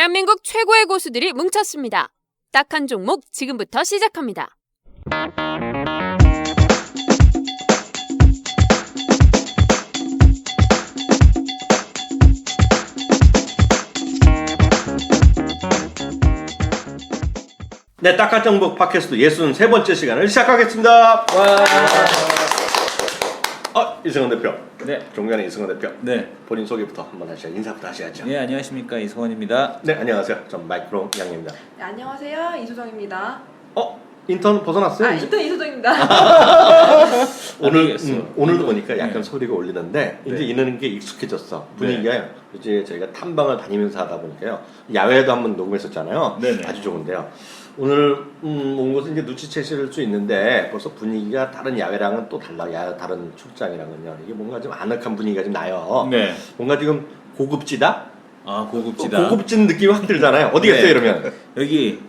대한민국 최고의 고수들이 뭉쳤습니다. 딱 한 종목 지금부터 시작합니다. 네, 딱한 종목 팟캐스트 63번째 시간을 시작하겠습니다. 와. 이승원 대표. 네. 종간의 이승원 대표. 네. 본인 소개부터 한번 하셔야 인사부터 하셔야죠. 예, 안녕하십니까, 이승원입니다. 네, 안녕하세요. 전 마이크로 양입니다. 네, 안녕하세요. 이소정입니다. 인턴 벗어났어요? 인턴 이소정입니다. 오늘도 보니까 약간 네. 소리가 울리는데 이제 네. 이러는 게 익숙해졌어. 분위기가 이제 저희가 탐방을 다니면서 하다 보니까요. 야외에도 한번 녹음했었잖아요. 네네. 아주 좋은데요. 오늘 온 곳은 이제 눈치채실 수 있는데 벌써 분위기가 다른 야외랑은 또 달라. 다른 출장이랑은요. 이게 뭔가 좀 아늑한 분위기가 좀 나요. 네. 뭔가 지금 고급지다? 아, 고급지다. 고급진 느낌이 확 들잖아요. 어디겠어요, 네. 이러면? 여기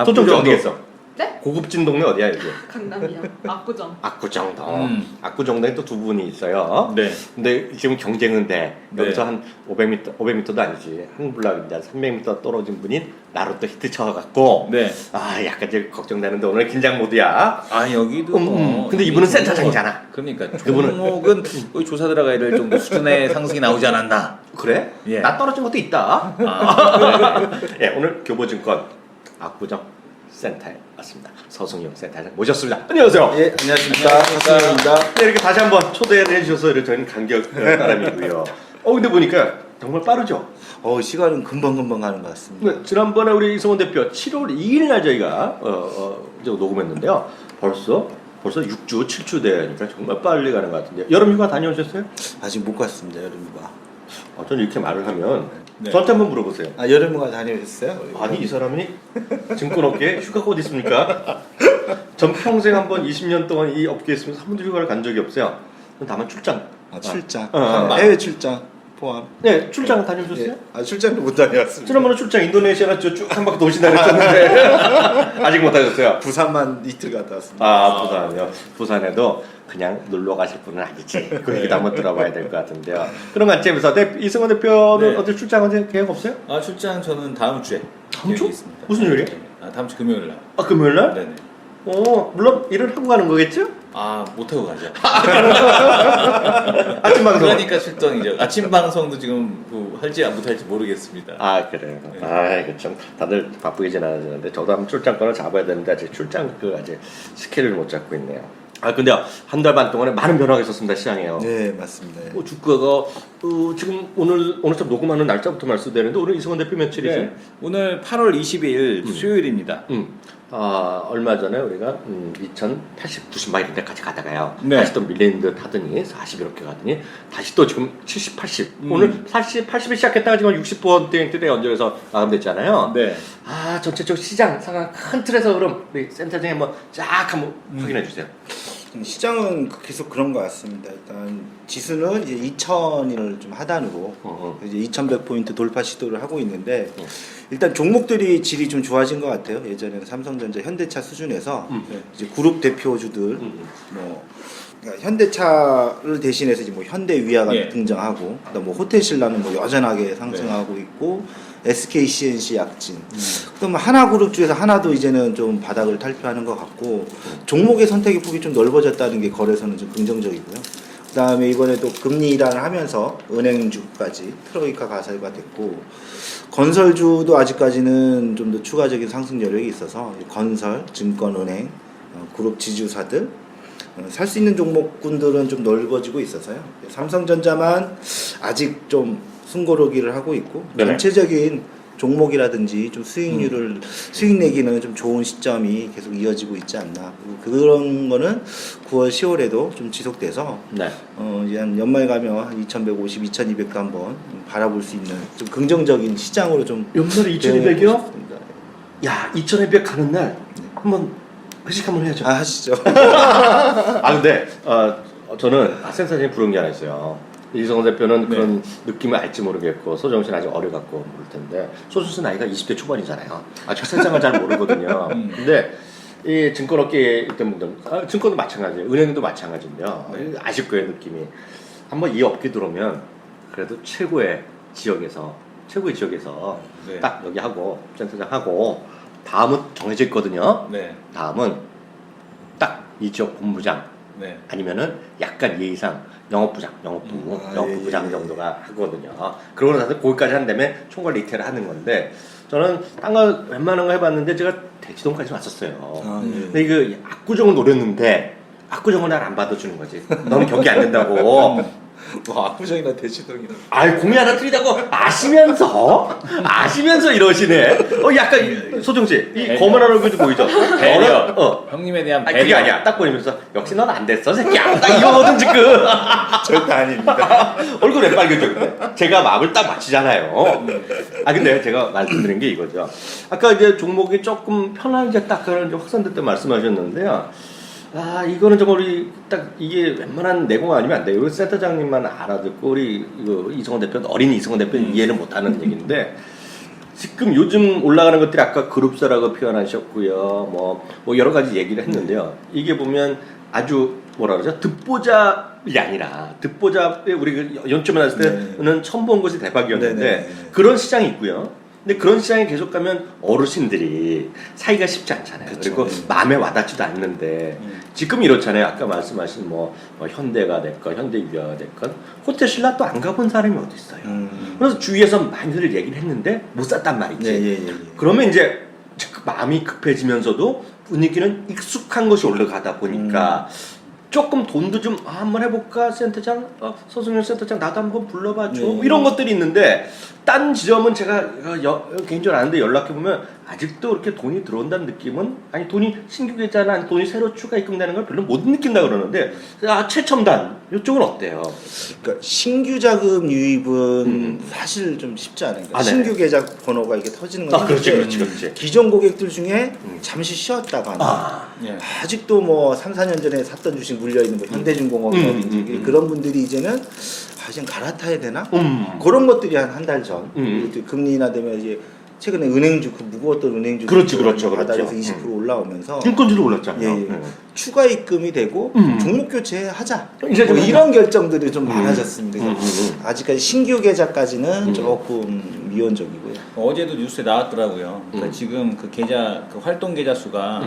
초점 좀 어디겠어? 네? 고급진 동네 어디야, 여기? 강남이요. 압구정. 압구정동. 압구정동에 또 두 분이 있어요. 네. 근데 지금 경쟁은 돼. 네. 여기서 한 500m도 아니지. 한 블락인데 한 300m 떨어진 분이 나로 또 히트 쳐갖고. 네. 약간 이제 걱정되는데 오늘 긴장 모드야. 아, 여기도 근데 이분은 센터장이잖아. 그러니까 그분은- 종목은 거의 조사 들어가야 될 정도 수준의 상승이 나오지 않았나. 그래? 예. 나 떨어진 것도 있다. 아, 예, 오늘 교보증권 압구정 센터에 왔습니다. 서승용 센터장 모셨습니다. 안녕하세요. 예, 안녕하십니까. 서승용입니다. 네, 이렇게 다시 한번 초대를 해주셔서 이렇게 저희는 감격 따름이고요. 근데 보니까 정말 빠르죠? 시간은 금방금방 가는 것 같습니다. 네, 지난번에 우리 이승원 대표 7월 2일 날 저희가 이제 녹음했는데요. 벌써 6주, 7주 되니까 정말 빨리 가는 것 같은데 여름휴가 다녀오셨어요? 아직 못 갔습니다, 여름휴가. 저는 이렇게 말을 하면 네. 저한테 한번 물어보세요. 여름휴가 다녀오셨어요? 아니 이 사람이 증권업계에 휴가가 어디 있습니까? 전 평생 한번 20년 동안 이 업계에 있으면서 한 번도 휴가를 간 적이 없어요. 다만 출장. 출장. 어. 해외 출장 포함. 네, 출장 다녀오셨어요? 출장도 못 다녀왔습니다. 지난번에 출장 인도네시아나 쭉 한 바퀴 도시나 그랬었는데 아직 못 하셨어요? 부산만 이틀 갔다 왔습니다. 부산이요. 부산에도 그냥 놀러 가실 분은 아니지. 그 얘기도 한번 들어봐야 될 것 같은데요. 그런 관점에서 이승원 대표는 네. 어디 출장 어디 계획 없어요? 출장 저는 다음 주에 다음 주? 계획이 있습니다. 무슨 요일이에요? 다음 주 금요일 날. 금요일 날? 네네. 물론 일을 하고 가는 거겠죠? 못 하고 가죠. 아침 방송. 그러니까 출동이죠. 아침 방송도 지금 할지 못할지 모르겠습니다. 그래요. 네. 이거 참 다들 바쁘게 지나가는데 저도 한번 출장권을 잡아야 되는데 아직 출장 아직 스케일을 못 잡고 있네요. 근데 한 달 반 동안에 많은 변화가 있었습니다 시장에요. 네, 맞습니다. 주가가 지금 오늘쯤 녹음하는 날짜부터 말씀드리는데 오늘 이승원 대표 며칠이죠? 네. 오늘 8월 20일 수요일입니다. 얼마 전에 우리가 2080, 90막 이런 데까지 가다가요. 네. 다시 또 밀리는 듯 하더니 40 이렇게 가더니 다시 또 지금 70, 80 오늘 80에 시작했다가 지금 60%대에 연결해서 마감됐잖아요. 네. 전체적 시장 상황 큰 틀에서 그럼 우리 센터장에 한번 쫙 한번 확인해 주세요. 시장은 계속 그런 것 같습니다. 일단 지수는 이제 2,000을 좀 하단으로 이제 2,100포인트 돌파 시도를 하고 있는데 일단 종목들이 질이 좀 좋아진 것 같아요. 예전에는 삼성전자, 현대차 수준에서 이제 그룹 대표주들 그러니까 현대차를 대신해서 이제 현대위아가 등장하고, 그다음 호텔신라는 여전하게 상승하고 있고, SK CNC 약진, 그다음 하나그룹 중에서 하나도 이제는 좀 바닥을 탈피하는 것 같고, 종목의 선택의 폭이 좀 넓어졌다는 게 거래소는 좀 긍정적이고요. 그다음에 이번에 또 금리 인하를 하면서 은행주까지 트로이카 가설가 됐고, 건설주도 아직까지는 좀 더 추가적인 상승 여력이 있어서 건설, 증권은행, 그룹 지주사들 살 수 있는 종목군들은 좀 넓어지고 있어서요. 삼성전자만 아직 좀 숨고르기를 하고 있고, 네네. 전체적인 종목이라든지 좀 수익 내기는 좀 좋은 시점이 계속 이어지고 있지 않나. 그런 거는 9월, 10월에도 좀 지속돼서 네. 이제 한 연말 가면 2,150, 2,200도 한번 바라볼 수 있는 좀 긍정적인 시장으로 좀 연말에 2200이요? 야, 2200 가는 날 한번 회식 한번 해야죠. 하시죠. 근데 저는 센터장이 부른 게 하나 있어요. 이승원 대표는 그런 느낌을 알지 모르겠고 소정 씨는 아직 어려갖고 모를 텐데 소정 씨 나이가 20대 초반이잖아요. 아직 세상을 잘 모르거든요. 근데 이 증권업계에 있던 분들, 증권도 마찬가지예요. 은행도 마찬가지인데요. 아실 거예요 느낌이. 한번 이 업계 들어오면 그래도 최고의 지역에서 최고의 지역에서 네. 딱 여기 하고 센터장 하고 다음은 정해져 있거든요. 네. 다음은 딱 이 지역 본부장 네. 아니면은 약간 예의상 영업부장, 영업부, 아, 영업부부장 예, 예. 정도가 하거든요. 그러고 나서 거기까지 한 다음에 총괄 리테일을 하는 건데 저는 딴 거 웬만한 거 해봤는데 제가 대치동까지 왔었어요. 아, 예. 근데 이거 압구정을 노렸는데 압구정은 날 안 받아주는 거지. 너는 경기 안 된다고. 와, 압구정이나 대치동이나. 아이 공이 하나 틀리다고 아시면서 이러시네. 약간 소정 씨, 이 배려. 거만한 얼굴 좀 보이죠? 배려. 어. 형님에 대한 아니 배려. 그게 아니야. 딱 보이면서 역시 넌 안 됐어, 새끼야. 딱 이거거든 지금. 절대 아닙니다. 얼굴 왜 빨개져 근데? 제가 마음을 딱 맞히잖아요. 근데 제가 말씀드린 게 이거죠. 아까 이제 종목이 조금 편하게 딱 그런 이제 확산될 때 말씀하셨는데요. 이거는 정말 우리 딱 이게 웬만한 내공 아니면 안 돼요. 우리 센터장님만 알아듣고 우리 이거 이성원 대표 어린 이성원 대표는 이해를 못하는 얘기인데 지금 요즘 올라가는 것들이 아까 그룹사라고 표현하셨고요. 뭐 여러 가지 얘기를 했는데요. 이게 보면 아주 뭐라 그러죠? 듣보잡이 아니라 듣보잡에 우리 그 연초에 났을 때는 처음 본 것이 대박이었는데 네네. 그런 시장이 있고요. 근데 그런 시장에 계속 가면 어르신들이 사이가 쉽지 않잖아요. 그쵸. 그리고 마음에 와닿지도 않는데 지금 이렇잖아요. 아까 말씀하신 뭐 현대가 됐건 현대유아가 됐건 호텔 신라 또 안 가본 사람이 어디 있어요. 그래서 주위에서 많이들 얘기를 했는데 못 샀단 말이지. 예. 그러면 이제 마음이 급해지면서도 분위기는 익숙한 것이 올라가다 보니까 조금 돈도 좀 한번 해볼까 센터장 서승현 센터장 나도 한번 불러봐줘 뭐 이런 것들이 있는데 딴 지점은 제가 개인적으로 아는데 연락해보면 아직도 그렇게 돈이 들어온다는 느낌은 아니 돈이 신규 계좌나 아니 돈이 새로 추가 입금되는 걸 별로 못 느낀다 그러는데 최첨단 이쪽은 어때요? 그러니까 신규 자금 유입은 사실 좀 쉽지 않은 거예요. 네. 신규 계좌 번호가 이게 터지는 건 그렇지. 기존 고객들 중에 잠시 쉬었다가 예. 아직도 뭐 3, 4년 전에 샀던 주식 물려 있는 뭐 현대중공업이라든지 그런 분들이 이제는 이제 갈아타야 되나? 그런 것들이 한 달 전. 금리 인하되면 이제 최근에 은행주 그 무거웠던 은행주 그렇죠. 바닥에서 20% 올라오면서 증권주도 올랐잖아요. 추가 입금이 되고 종목 교체하자. 이제 뭐 좀 이런 결정들이 좀 많아졌습니다. 그래서 아직까지 신규 계좌까지는 조금 미온적이고요. 어제도 뉴스에 나왔더라고요. 그러니까 지금 그 계좌 그 활동 계좌 수가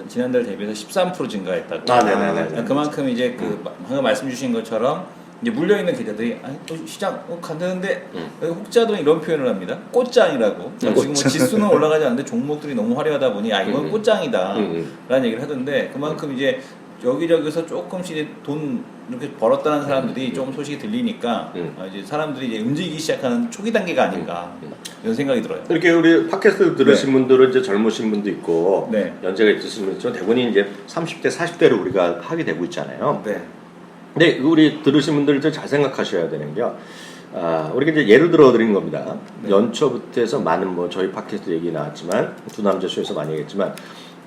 지난달 대비해서 13% 증가했다고. 네네네. 그러니까 그만큼 이제 그 방금 말씀 주신 것처럼 이제 물려 있는 계좌들이 또 시장 간다는데 혹자들은 이런 표현을 합니다. 꽃장이라고. 지금 뭐 지수는 올라가지 않는데 종목들이 너무 화려하다 보니 이건 꽃장이다라는 얘기를 하던데 그만큼 이제 여기저기서 조금씩 이제 돈 이렇게 벌었다는 사람들이 조금 소식이 들리니까 이제 사람들이 이제 움직이기 시작하는 초기 단계가 아닌가 이런 생각이 들어요. 이렇게 우리 팟캐스트 들으신 분들은 이제 젊으신 분도 있고 네. 연세가 있으신 분도 있지만 대부분이 이제 30대, 40대로 우리가 하게 되고 있잖아요. 네. 근데 우리 들으신 분들 잘 생각하셔야 되는 게 우리가 이제 예를 들어 드린 겁니다. 연초부터 해서 많은 뭐 저희 팟캐스트 얘기 나왔지만 두 남자 쇼에서 많이 얘기했지만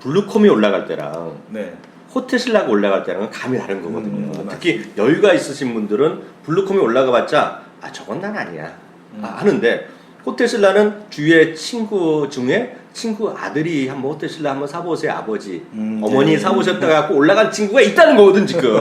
블루콤이 올라갈 때랑 네. 호텔신라가 올라갈 때랑은 감이 다른 거거든요. 특히 여유가 있으신 분들은 블루콤이 올라가봤자 저건 난 아니야 하는데 호텔신라는 주위에 친구 중에 친구 아들이 한번 호텔신라 한번 사보세요 아버지 어머니 사보셨다 갖고 올라간 친구가 있다는 거거든 지금.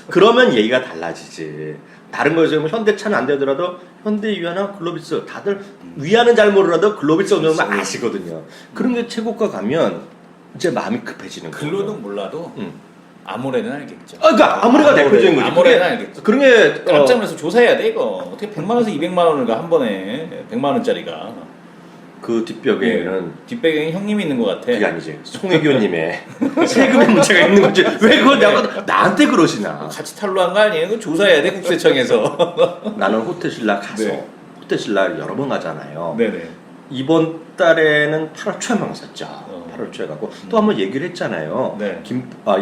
그러면 얘기가 달라지지. 다른 거에서 뭐 현대차는 안 되더라도 현대유아나 글로비스 다들 위아는 잘 모르라도 글로비스 어느 정도 아시거든요. 그런 게 최고가 가면 이제 마음이 급해지는 거죠. 글로는 몰라도 아모레는 알겠죠. 그러니까 아모레가 대표적인 거지. 아모레는 알겠죠. 그런 게 깜짝 놀라서 조사해야 돼 이거. 어떻게 100만 원에서 200만 원을 가 한 번에 100만 원짜리가. 그 뒷벽에는 뒷배경에 형님이 있는 것 같아. 그게 아니지. 송혜교님의 세금의 문제가 있는 거지. 왜 그걸 나한테 그러시나? 같이 탈로한 거 아니에요? 그거 조사해야 돼 국세청에서. 나는 호텔신라 가서 네. 호텔신라 여러 번 가잖아요. 네네. 이번 달에는 8월 초에만 갔었죠. 8월 초에 가고 또 한 번 얘기를 했잖아요. 네.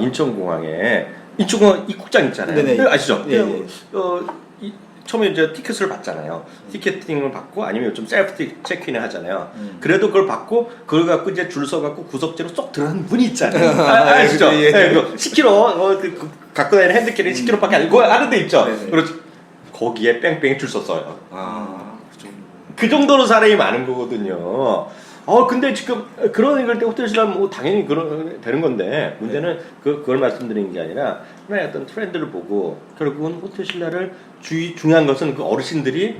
인천공항에 인천공항 입국장 있잖아요. 네네. 아시죠? 예, 예. 처음에 이제 티켓을 받잖아요. 티켓팅을 받고 아니면 좀 셀프 체크인을 하잖아요. 그래도 그걸 받고 그걸 갖고 이제 줄 서 갖고 구석지로 쏙 들어가는 문이 있잖아요. 아시죠? 예, 예. 네, 10kg 갖고 다니는 핸드캐리 10kg밖에 아니고 하는 데 있죠. 네네. 그렇지. 거기에 뺑뺑이 줄 섰어요. 그 정도. 그 정도로 사람이 많은 거거든요. 근데 지금 그런 걸 때 호텔신라는 뭐 당연히 그런 되는 건데 문제는 그걸 말씀드리는 게 아니라 하나의 어떤 트렌드를 보고 결국은 호텔신라를 중요한 것은 그 어르신들이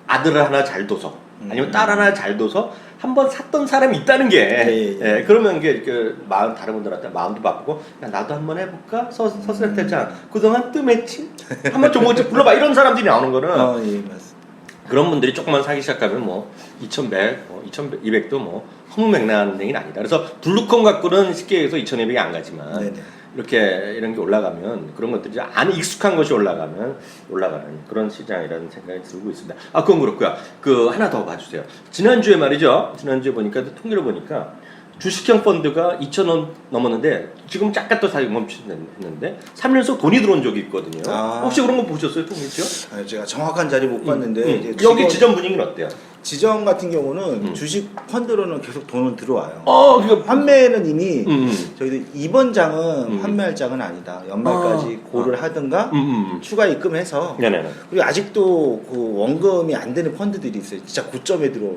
아들을 하나 잘 둬서 아니면 딸 하나 잘 둬서 한번 샀던 사람이 있다는 게 예. 그러면 이게 마음 다른 분들한테 마음도 바쁘고 야, 나도 한번 해볼까 서스레테장 그동안 뜸했지 한번 종목집 불러봐 이런 사람들이 나오는 거는 예, 맞습니다. 그런 분들이 조금만 사기 시작하면 뭐 2100, 2200도 뭐 허무맹랑한 얘기는 아니다. 그래서 블루콘 갖고는 쉽게 해서 2200이 안 가지만 네네. 이렇게 이런 게 올라가면 그런 것들이 안 익숙한 것이 올라가면 올라가는 그런 시장이라는 생각이 들고 있습니다. 아 그건 그렇고요. 그 하나 더 봐주세요. 지난주에 말이죠. 지난주에 보니까 통계를 보니까 주식형 펀드가 2,000원 넘었는데 지금 잠깐 또 사기 멈추는데 3년속 돈이 들어온 적이 있거든요. 아. 혹시 그런 거 보셨어요, 통계죠? 아니, 제가 정확한 자리 못 봤는데 이제 여기 지점 분위기는 어때요? 지점 같은 경우는 주식 펀드로는 계속 돈은 들어와요. 이거 판매는 이미 음. 저희도 이번 장은 판매할 장은 아니다. 연말까지 고를 하든가 추가 입금해서 네네네. 그리고 아직도 그 원금이 안 되는 펀드들이 있어요. 진짜 고점에 들어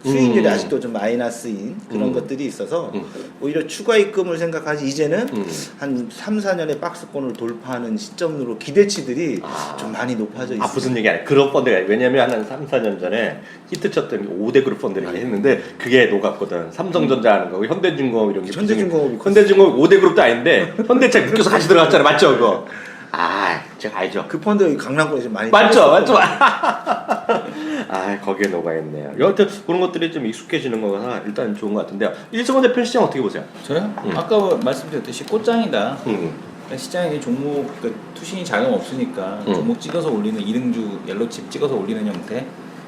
수익률이 아직도 좀 마이너스인 그런 것들이 있어서 오히려 추가 입금을 생각하지 이제는 한 3, 4년의 박스권을 돌파하는 시점으로 기대치들이 좀 많이 높아져 있어요. 무슨 얘기 아니야. 그룹 펀드가 왜냐면 한 3, 4년 전에 히트 쳤던 게 5대 그룹 펀드를 했는데 그게 녹았거든. 삼성전자 하는 거고 현대중공업 이런 게 현대중공업이 현대중공업 5대 그룹도 아닌데 현대차 묶여서 같이 들어갔잖아. 맞죠 그거? 제가 알죠. 그 펀드 강남권에서 많이 맞죠. 거기에 녹아있네요. 여하튼 그런 것들이 좀 익숙해지는 거가 일단 좋은 것 같은데요. 일성원 대표 시장 어떻게 보세요? 저요? 아까 말씀드렸듯이 꽃장이다. 음. 그러니까 시장에 종목 투신이 자금 없으니까 종목 찍어서 올리는 이등주 옐로칩 찍어서 올리는 형태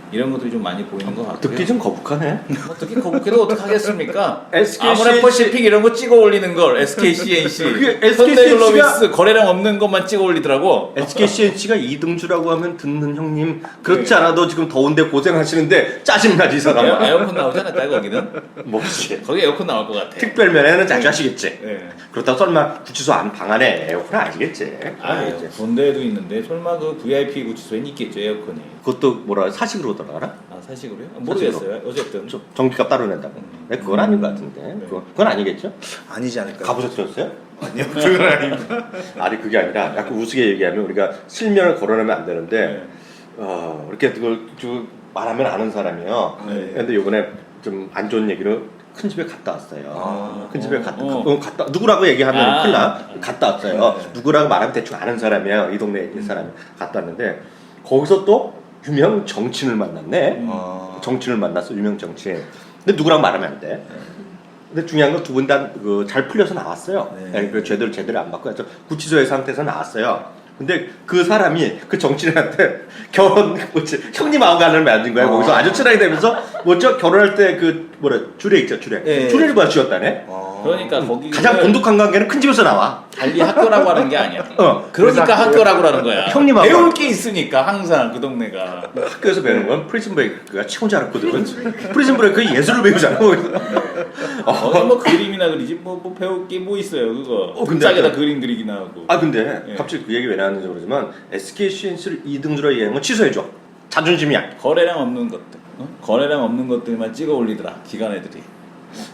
이런 것들이 좀 많이 보이는 것 같고요. 듣기 좀 거북하네. 어떻게 거북해도 어떡하겠습니까? SK 아모레퍼시픽 이런 거 찍어 올리는 걸 SKCNC, 그게 SK 현대글로비스 거래량 없는 것만 찍어 올리더라고. SKCNC가 2등주라고 하면 듣는 형님 그렇지 않아도 지금 더운데 고생하시는데 짜증나지 이 사람아. 에어컨 나오잖아, 딱 거기는. 뭐지? 거기 에어컨 나올 것 같아. 특별면에는 자주 하시겠지. 네. 그렇다고 설마 구치소 방 안에 에어컨 아시겠지? 본대에도 있는데 설마 그 VIP 구치소에 있겠죠 에어컨이. 그것도 뭐라 사식으로 들어가나? 사식으로요? 모르겠어요. 어쨌든 전기값 따로 낸다고. 네, 그건 아닌 것 같은데. 그건 아니겠죠? 아니지 않을까요? 가보셨어요? 아니요, 그건 아닙니다. 아니 그게 아니라 약간 우스개 얘기하면 우리가 실명을 거론하면 안 되는데 이렇게 그걸 쭉 말하면 아는 사람이요. 네. 근데 요번에 좀 안 좋은 얘기로 큰 집에 갔다 왔어요. 큰 집에 갔다 누구라고 얘기하면 큰일 나. 갔다 왔어요. 네. 누구라고 말하면 대충 아는 사람이에요. 이 동네에 있는 사람이 갔다 왔는데 거기서 또 유명 정치인을 만났네. 정치인을 만났어. 유명 정치인. 근데 누구랑 말하면 안 돼. 근데 중요한 건 두 분 다 잘 풀려서 나왔어요. 네. 그 죄들 제대로 안 받고 해서 구치소의 상태에서 나왔어요. 근데 그 사람이 그 정치인한테 결혼 형님 마음간을 만든 거야. 거기서 아주 친하게 되면서 뭐죠? 결혼할 때 그 주례 있죠, 주례. 네. 주례를 받으셨다네. 그러니까 거기 가장 곤독한 관계는 큰 집에서 나와. 달리 학교라고 하는 게 아니야. 그러니까 그래서 학교라고 하는 거야. 형님하고. 배울 게 있으니까 항상 그 동네가. 학교에서 배우는 건 프리즌 브레이크가 최고 잘했거든. 프리즌 브레이크 예술을 배우잖아. 거기서. 거기 뭐 그림이나 그리지 뭐 배울 게 뭐 있어요 그거. 근데 짝에다 그림 그리기나 하고. 근데 예. 갑자기 그 얘기 왜 나왔는지 모르지만 SKCNC를 2등주로 얘기한 건 취소해줘. 자존심이야. 거래량 없는 것들. 거래량 없는 것들만 찍어 올리더라 기관 애들이.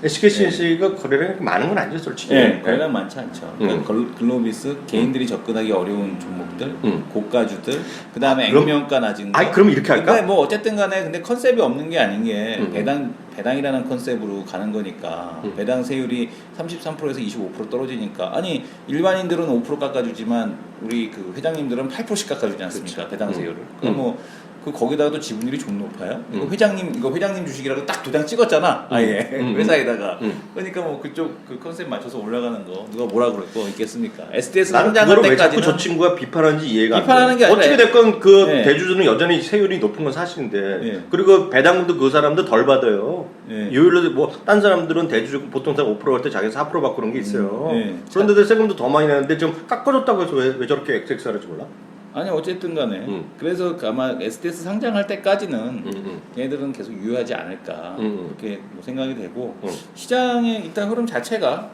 SKCNC가 거래량이 많은 건 아니죠, 솔직히. 네, 거래량 많지 않죠. 그러니까 글로비스 개인들이 접근하기 어려운 종목들, 고가주들, 그 다음에 그럼- 액면가 낮은 거. 그럼 이렇게 할까? 근데 뭐 어쨌든 간에 근데 컨셉이 없는 게 아닌 게 배당이라는 컨셉으로 가는 거니까 배당 세율이 33%에서 25% 떨어지니까 아니 일반인들은 5% 깎아주지만 우리 그 회장님들은 8%씩 깎아주지 않습니까? 배당 세율을. 그럼 뭐 그 거기다가도 지분율이 좀 높아요. 이거 회장님 주식이라고 딱 2장 찍었잖아. 아예 회사에다가. 그러니까 뭐 그쪽 그 컨셉 맞춰서 올라가는 거 누가 뭐라 그럴 거 있겠습니까? SDS 나는 상장할 그걸 왜 자꾸 때까지는 저 친구가 비판하는지 이해가 안 돼. 비판하는 게 아니라 어떻게 됐건 그 네. 대주주는 여전히 세율이 높은 건 사실인데 네. 그리고 배당도 그 사람도 덜 받아요. 네. 요일로 뭐 딴 사람들은 대주주 보통 5%할 때 자기 4% 받고 그런 게 있어요. 네. 그런데도 세금도 더 많이 내는데 좀 깎아줬다고 해서 왜 저렇게 XX하는지 몰라? 아니 어쨌든 간에 그래서 아마 SDS 상장할 때까지는 얘들은 계속 유효하지 않을까 그렇게 뭐 생각이 되고 시장의 일단 흐름 자체가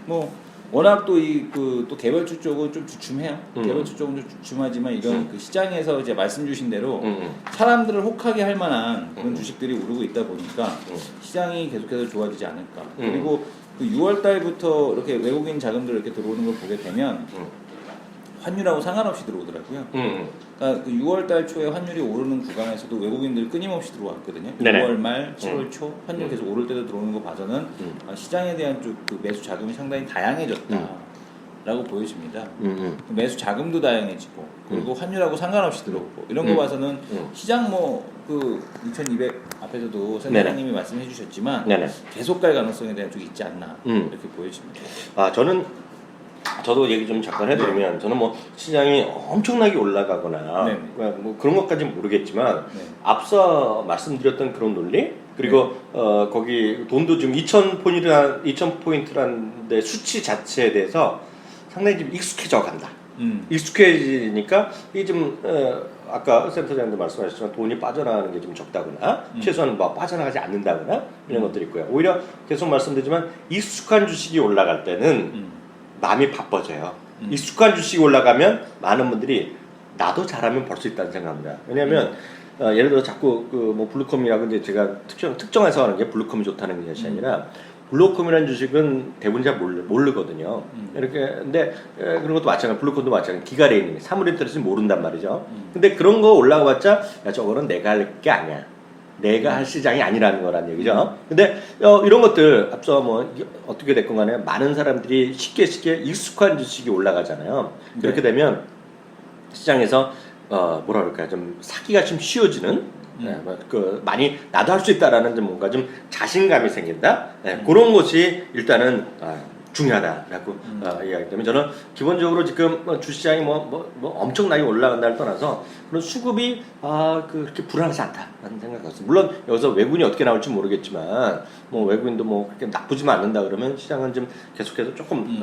뭐 워낙 또 이 그 또 개별주 쪽은 좀 주춤해요. 개별주 쪽은 좀 주춤하지만 이런 그 시장에서 이제 말씀 주신 대로 사람들을 혹하게 할 만한 그런 주식들이 오르고 있다 보니까 시장이 계속해서 좋아지지 않을까. 그리고 그 6월 달부터 이렇게 외국인 자금들 이렇게 들어오는 걸 보게 되면 환율하고 상관없이 들어오더라고요. 그러니까 그 6월달 초에 환율이 오르는 구간에서도 외국인들 끊임없이 들어왔거든요. 네네. 6월 말, 7월 초 환율 계속 오를 때도 들어오는 거 봐서는 시장에 대한 쪽 그 매수 자금이 상당히 다양해졌다라고 보여집니다. 매수 자금도 다양해지고 그리고 환율하고 상관없이 들어오고 이런 거 봐서는 시장 뭐 2200 앞에서도 선생님이 말씀해 주셨지만 네네. 계속 갈 가능성에 대한 쪽이 있지 않나 이렇게 보여집니다. 저도 얘기 좀 잠깐 해드리면 저는 뭐 시장이 엄청나게 올라가거나 네. 뭐 그런 것까지는 모르겠지만 네. 앞서 말씀드렸던 그런 논리 그리고 거기 돈도 지금 2,000포인트라는 데 수치 자체에 대해서 상당히 좀 익숙해져 간다. 익숙해지니까 이게 좀 아까 센터장님도 말씀하셨지만 돈이 빠져나가는 게 좀 적다거나 최소한 뭐 빠져나가지 않는다거나 이런 것들이 있고요. 오히려 계속 말씀드리지만 익숙한 주식이 올라갈 때는 마음이 바빠져요. 익숙한 주식이 올라가면 많은 분들이 나도 잘하면 벌 수 있다는 생각합니다. 왜냐하면 예를 들어 자꾸 그 뭐 블루컴이라고 이제 제가 특정해서 하는 게 블루컴이 좋다는 것이 아니라 블루컴이라는 주식은 대부분 잘 모르거든요. 이렇게 근데 그런 것도 마찬가지, 블루컴도 마찬가지. 기가레인이 사물에 따라서 모른단 말이죠. 근데 그런 거 올라가봤자 야 저거는 내가 할 게 아니야. 내가 할 시장이 아니라는 거란 얘기죠. 근데 이런 것들 앞서 뭐 어떻게 됐건 간에 많은 사람들이 쉽게 익숙한 주식이 올라가잖아요. 그렇게 되면 시장에서 뭐라 그럴까요? 좀 사기가 좀 쉬워지는 많이 나도 할 수 있다라는 좀 뭔가 좀 자신감이 생긴다. 그런 것이 일단은 중요하다라고 이야기하기 때문에 저는 기본적으로 지금 주시장이 뭐 엄청나게 올라간다를 떠나서 그런 수급이 그렇게 불안하지 않다라는 생각이 들었어요. 물론 여기서 외국인이 어떻게 나올지 모르겠지만 뭐 외국인도 뭐 그렇게 나쁘지만 않는다 그러면 시장은 좀 계속해서 조금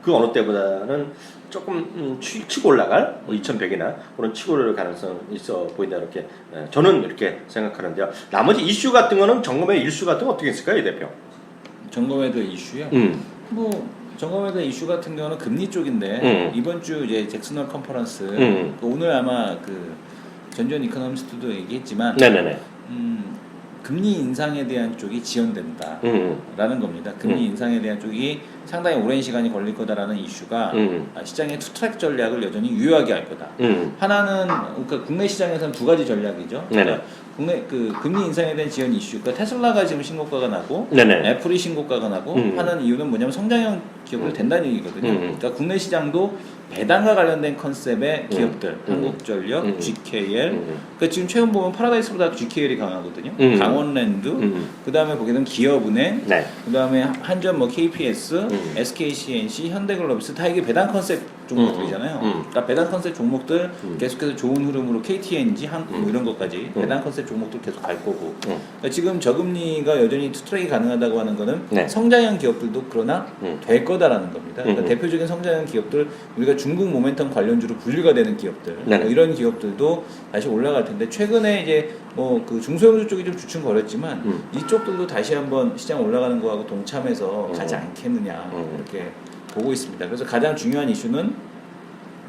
그 어느 때보다는 조금 치고 올라갈 2100이나 그런 치고 올라갈 가능성이 있어 보인다 이렇게 저는 이렇게 생각하는데요. 나머지 이슈 같은 거는 점검의 일수 같은 거 어떻게 했을까요, 이 대표? 점검에 대한 이슈요? 뭐 점검에 대한 이슈 같은 경우는 금리 쪽인데 이번 주 이제 잭슨홀 컨퍼런스 오늘 아마 그 전주현 이코노미스트도 얘기했지만 네네네. 금리 인상에 대한 쪽이 지연된다라는 겁니다. 금리 인상에 대한 쪽이 상당히 오랜 시간이 걸릴 거다라는 이슈가 시장의 투트랙 전략을 여전히 유효하게 할 거다. 하나는 그러니까 국내 시장에서는 두 가지 전략이죠. 그러니까 국내 그 금리 인상에 대한 지연 이슈. 그러니까 테슬라가 지금 신고가가 나고 네네. 애플이 신고가가 나고 하는 이유는 뭐냐면 성장형 기업을 된다는 얘기거든요. 그러니까 국내 시장도 배당과 관련된 컨셉의 기업들, 한국전력, GKL. 그러니까 지금 최근 보면 파라다이스보다 GKL이 강하거든요. 강원랜드, 그 다음에 보게 되면 기업은행, 네. 그 다음에 한전, 뭐 KPS, SKCNC, 현대글로비스 다 이게 배당 컨셉 종목들이잖아요. 그러니까 배당 컨셉 종목들 계속해서 좋은 흐름으로 KTNG, 한국 뭐 이런 것까지 배당 컨셉 종목들 계속 갈 거고. 그러니까 지금 저금리가 여전히 투트랙이 가능하다고 하는 거는 네. 성장형 기업들도 그러나 될 거다라는 겁니다. 그러니까 대표적인 성장형 기업들 우리가 중국 모멘텀 관련주로 분류가 되는 기업들 뭐 이런 기업들도 다시 올라갈 텐데 최근에 이제 뭐 그 중소형주 쪽이 좀 주춤거렸지만 이쪽들도 다시 한번 시장 올라가는 거하고 동참해서 가지 않겠느냐 이렇게 보고 있습니다. 그래서 가장 중요한 이슈는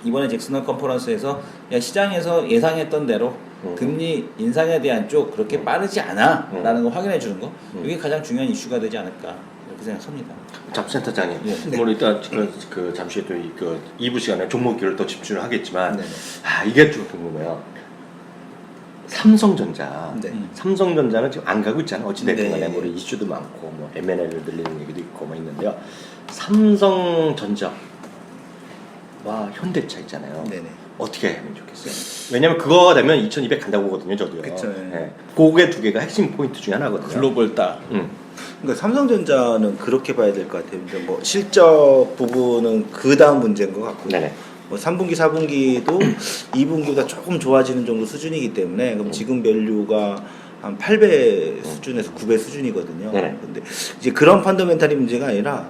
이번에 잭슨홀 컨퍼런스에서 시장에서 예상했던 대로 금리 인상에 대한 쪽 그렇게 빠르지 않아라는 거 확인해 주는 거 이게 가장 중요한 이슈가 되지 않을까 이렇게 생각합니다. 센터장님, 뭐 일단 그 잠시 또 그 2부 시간에 종목을 더 집중을 하겠지만 이게 좀 궁금해요. 삼성전자, 삼성전자는 지금 안 가고 있잖아요. 어찌됐든 간에 뭐 이슈도 많고 뭐 M&A를 늘리는 얘기도 있고 뭐 있는데요. 삼성전자와 현대차 있잖아요. 어떻게 하면 좋겠어요? 왜냐면 그거가 되면 2200 간다고 보거든요, 저도요. 그쵸, 그게 두 개가 핵심 포인트 중에 하나거든요. 글로벌 따. 그러니까 삼성전자는 그렇게 봐야 될 것 같아요. 이제 뭐 실적 부분은 그 다음 문제인 것 같고, 뭐 3분기, 4분기도 2분기보다 조금 좋아지는 정도 수준이기 때문에 그럼 지금 밸류가 한 8배 수준에서 9배 수준이거든요. 근데 이제 그런 펀더멘탈이 문제가 아니라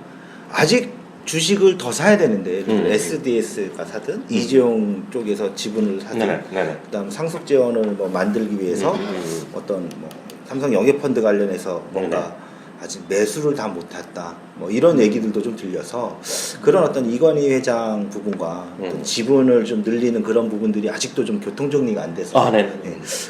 아직 주식을 더 사야 되는데 SDS가 사든 이재용 쪽에서 지분을 사든 그다음 상속 재원을 뭐 만들기 위해서 어떤 뭐 삼성 영예펀드 관련해서 뭔가 아직 매수를 다 못했다 뭐 이런 얘기들도 좀 들려서 그런 어떤 이건희 회장 부분과 어떤 지분을 좀 늘리는 그런 부분들이 아직도 좀 교통 정리가 안 돼서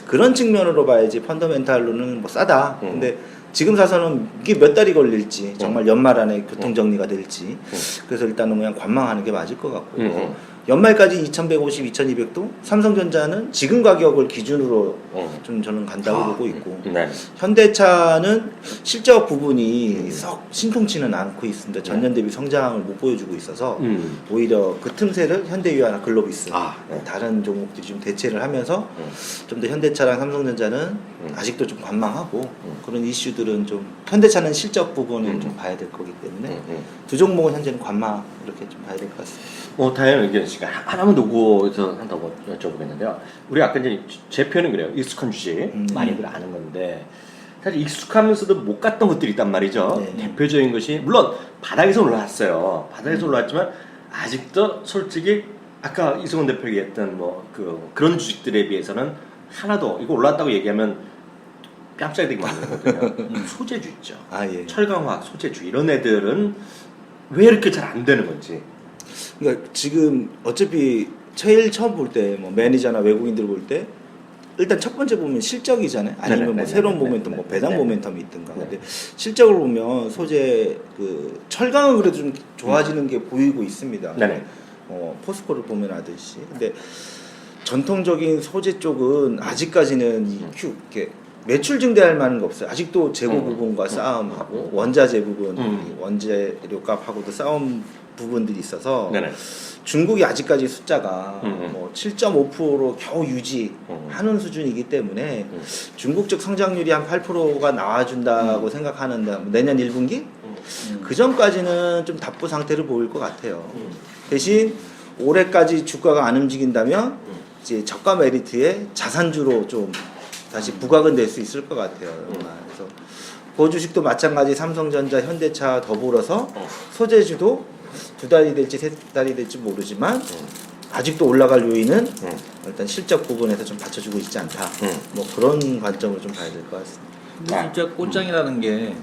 그런 측면으로 봐야지 펀더멘탈로는 뭐 싸다. 근데 지금 사서는 이게 몇 달이 걸릴지 정말 연말 안에 교통 정리가 될지 그래서 일단은 그냥 관망하는 게 맞을 것 같고요. 연말까지 2,150, 2,200도. 삼성전자는 지금 가격을 기준으로 좀 저는 간다고 보고 있고. 네. 현대차는 실적 부분이 썩 신통치는 않고 있습니다. 전년 대비 성장을 못 보여주고 있어서 오히려 그 틈새를 현대유아나 글로비스 다른 종목들이 좀 대체를 하면서 좀 더 현대차랑 삼성전자는 아직도 좀 관망하고 그런 이슈들은 좀 현대차는 실적 부분을 좀 봐야 될 거기 때문에 두 종목은 현재는 관망 이렇게 좀 봐야 될 것 같습니다. 다양한 의견 있으니까 하나만 놓고서 한다고 여쭤보겠는데요. 우리 아까 이제 제 표현은 그래요. 익숙한 주식 많이들 아는 건데 사실 익숙하면서도 못 갔던 것들이 있단 말이죠. 네. 대표적인 것이 물론 바닥에서 올라왔어요. 바닥에서 올라왔지만 아직도 솔직히 아까 이승훈 대표가 얘기했던 그런 주식들에 비해서는 하나도 이거 올랐다고 얘기하면 깜짝이 되게 많은 거거든요. 소재주 있죠. 예. 철강화학, 소재주 이런 애들은 왜 이렇게 잘 안 되는 건지. 그러니까 지금 어차피 제일 처음 볼 때 뭐 매니저나 외국인들 볼 때 일단 첫 번째 보면 실적이잖아요. 아니면 뭐 네네, 새로운 네네, 모멘텀, 뭐 배당 네네. 모멘텀이 있든가. 근데 실적을 보면 소재 그 철강은 그래도 좀 좋아지는 게 보이고 있습니다. 네네. 포스코를 보면 하듯이. 근데 전통적인 소재 쪽은 아직까지는 이렇게 매출 증대할 만한 거 없어요. 아직도 재고 부분과 싸움하고 원자재 부분, 원재료 값하고도 싸움 부분들이 있어서 네네. 중국이 아직까지 숫자가 뭐 7.5%로 겨우 유지하는 수준이기 때문에 중국 쪽 성장률이 한 8%가 나와준다고 생각하는데 내년 1분기 그 전까지는 좀 답보 상태를 보일 것 같아요. 대신 올해까지 주가가 안 움직인다면 이제 저가 메리트의 자산주로 좀 다시 부각은 될 수 있을 것 같아요. 그래서 그 주식도 마찬가지 삼성전자, 현대차 더불어서 소재주도 2달이 될지 3달이 될지 모르지만 아직도 올라갈 요인은 일단 실적 부분에서 좀 받쳐주고 있지 않다. 뭐 그런 관점으로 좀 봐야 될 것 같습니다. 근데 진짜 꽃장이라는 게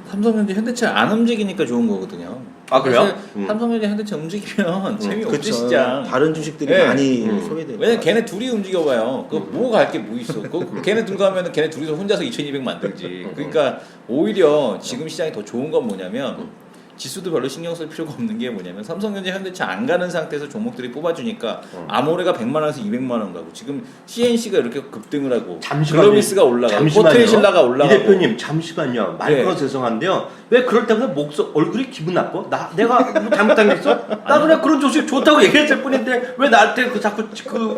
삼성전자, 현대차 안 움직이니까 좋은 거거든요. 아, 그래요? 사실 삼성전자, 현대차 움직이면 재미없지 그쵸. 시장. 다른 주식들이 네. 많이 소외되니까. 왜냐면 걔네 둘이 움직여봐요. 뭐 갈 게 뭐 있어. 걔네 둘 가면은 걔네 둘이서 혼자서 2200 만들지. 그러니까 오히려 지금 시장이 더 좋은 건 뭐냐면 지수도 별로 신경 쓸 필요가 없는 게 뭐냐면 삼성전자, 현대차 안 가는 상태에서 종목들이 뽑아주니까 아모레가 100만 원에서 200만 원 가고 지금 CNC가 이렇게 급등을 하고 글로비스가 올라가고 포테실라가 올라가고. 이 대표님 잠시만요. 말 네. 끊어 죄송한데요. 왜 그럴 때마다 얼굴이 기분 나빠? 내가 뭐 잘못한 게 있어? 나 그냥 그런 조식 좋다고 얘기했을 뿐인데 왜 나한테 자꾸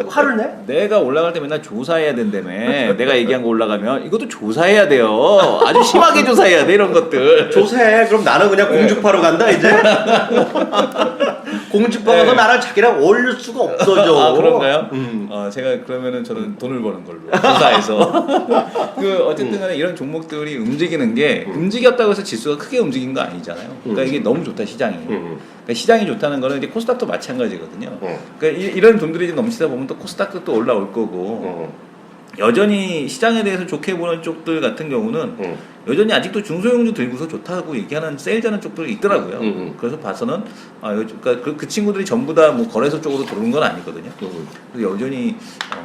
화를 내? 내가 올라갈 때 맨날 조사해야 된다며. 내가 얘기한 거 올라가면 이것도 조사해야 돼요. 아주 심하게 조사해야 돼 이런 것들. 조사해. 그럼 나는 그냥 공주파로 간다 이제. 공주파 가서 네. 나랑 자기랑 어울릴 수가 없어져. 아 그런가요? 제가 그러면은 저는 돈을 버는 걸로 조사해서. 어쨌든 간에 이런 종목들이 움직이는 게 움직였다고 해서 지수가 크게 움직인 거 아니잖아요. 그러니까 이게 너무 좋다 시장이. 그러니까 시장이 좋다는 거는 이제 코스닥도 마찬가지거든요. 그러니까 이런 돈들이 좀 넘치다 보면 또 코스닥도 또 올라올 거고. 여전히 시장에 대해서 좋게 보는 쪽들 같은 경우는 여전히 아직도 중소형주 들고서 좋다고 얘기하는 세일자는 쪽들이 있더라고요. 그래서 봐서는 그러니까 그 친구들이 전부 다 뭐 거래소 쪽으로 들어온 건 아니거든요. 그래서 여전히